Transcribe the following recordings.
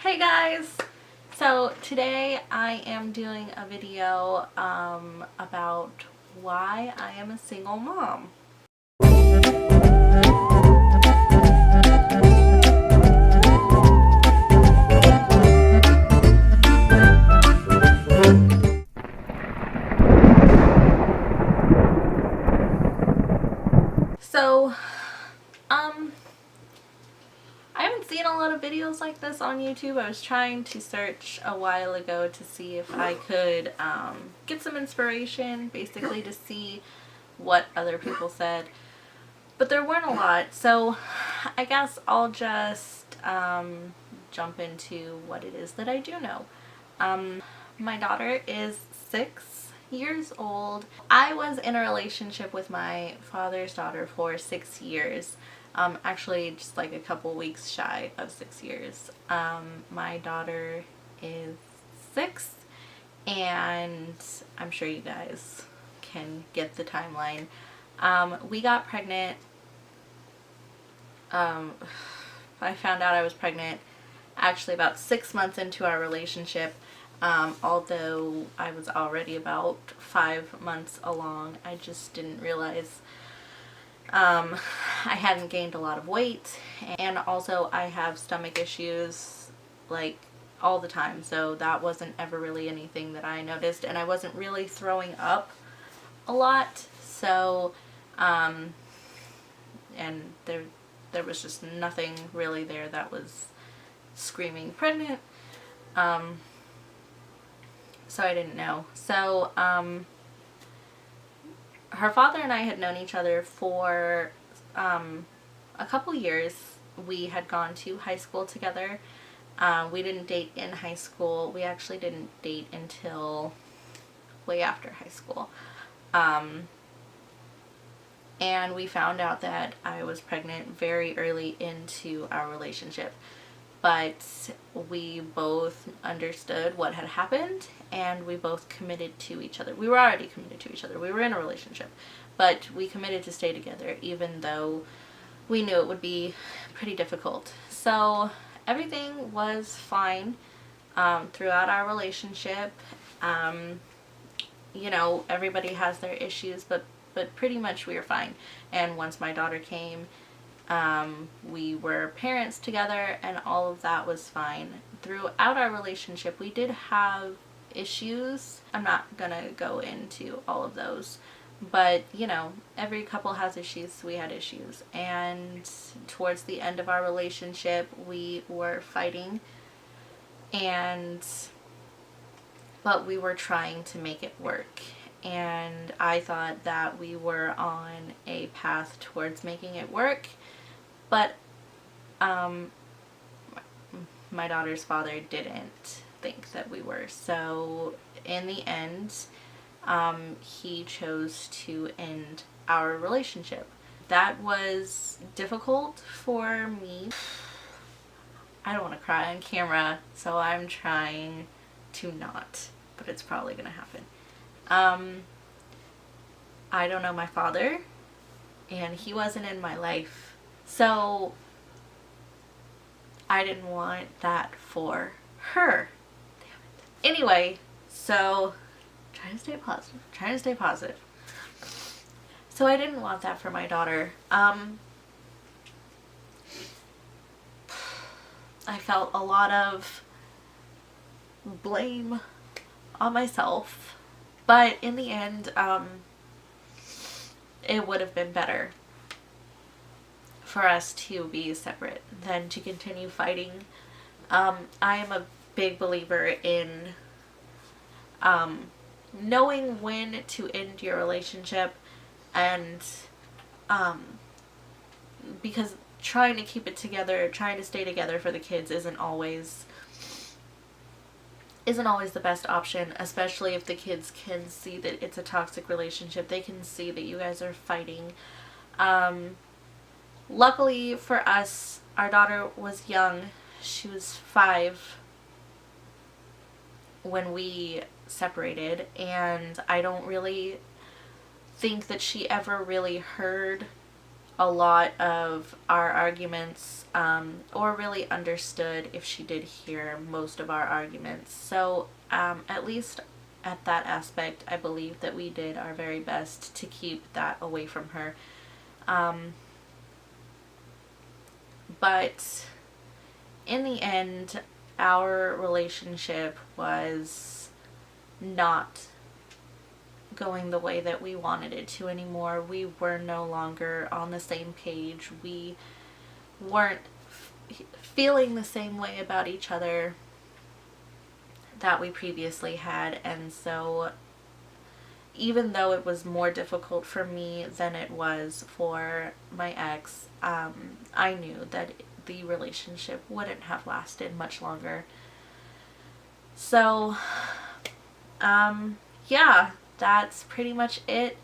Hey guys! So today I am doing a video about why I am a single mom. So, I haven't seen a lot of videos like this on YouTube. I was trying to search a while ago to see if I could get some inspiration, basically to see what other people said. But there weren't a lot, so I guess I'll just jump into what it is that I do know. My daughter is 6 years old. I was in a relationship with my father's daughter for 6 years. Actually just like a couple weeks shy of 6 years. My daughter is 6, and I'm sure you guys can get the timeline. We got pregnant. I found out I was pregnant actually about 6 months into our relationship. Although I was already about 5 months along, I just didn't realize I hadn't gained a lot of weight, and also I have stomach issues like all the time, so that wasn't ever really anything that I noticed, and I wasn't really throwing up a lot, so and there was just nothing really there that was screaming pregnant, so I didn't know. So her father and I had known each other for a couple years. We had gone to high school together. We didn't date in high school. We actually didn't date until way after high school. And we found out that I was pregnant very early into our relationship. But we both understood what had happened, and we both committed to each other. We were already committed to each other. We were in a relationship, but we committed to stay together even though we knew it would be pretty difficult. So everything was fine throughout our relationship. You know, everybody has their issues, but pretty much we were fine. And once my daughter came, we were parents together, and all of that was fine. Throughout our relationship, we did have issues. I'm not gonna go into all of those, but you know, every couple has issues, so we had issues. And towards the end of our relationship, we were fighting, but we were trying to make it work. And I thought that we were on a path towards making it work, but my daughter's father didn't think that we were. So in the end, he chose to end our relationship. That was difficult for me. I don't want to cry on camera, so I'm trying to not, but it's probably gonna happen. I don't know my father, and he wasn't in my life, so I didn't want that for her. Damn it. Anyway, so trying to stay positive. So I didn't want that for my daughter. I felt a lot of blame on myself. But in the end, it would have been better for us to be separate than to continue fighting. I am a big believer in knowing when to end your relationship, and because trying to keep it together, trying to stay together for the kids isn't always the best option, especially if the kids can see that it's a toxic relationship. They can see that you guys are fighting. Luckily for us, our daughter was young. She was 5 when we separated, and I don't really think that she ever really heard a lot of our arguments, or really understood if she did hear most of our arguments. So at least at that aspect, I believe that we did our very best to keep that away from her. But in the end, our relationship was not going the way that we wanted it to anymore. We were no longer on the same page. We weren't feeling the same way about each other that we previously had. And so even though it was more difficult for me than it was for my ex, I knew that the relationship wouldn't have lasted much longer. So, yeah, that's pretty much it.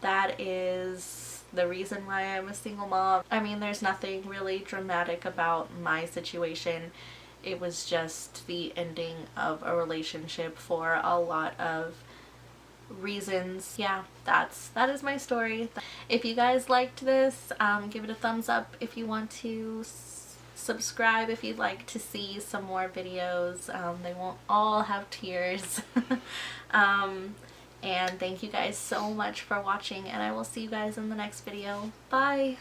That is the reason why I'm a single mom. I mean, there's nothing really dramatic about my situation. It was just the ending of a relationship for a lot of reasons. Yeah, that is my story. If you guys liked this, give it a thumbs up. If you want to subscribe, if you'd like to see some more videos, they won't all have tears. And thank you guys so much for watching, and I will see you guys in the next video. Bye!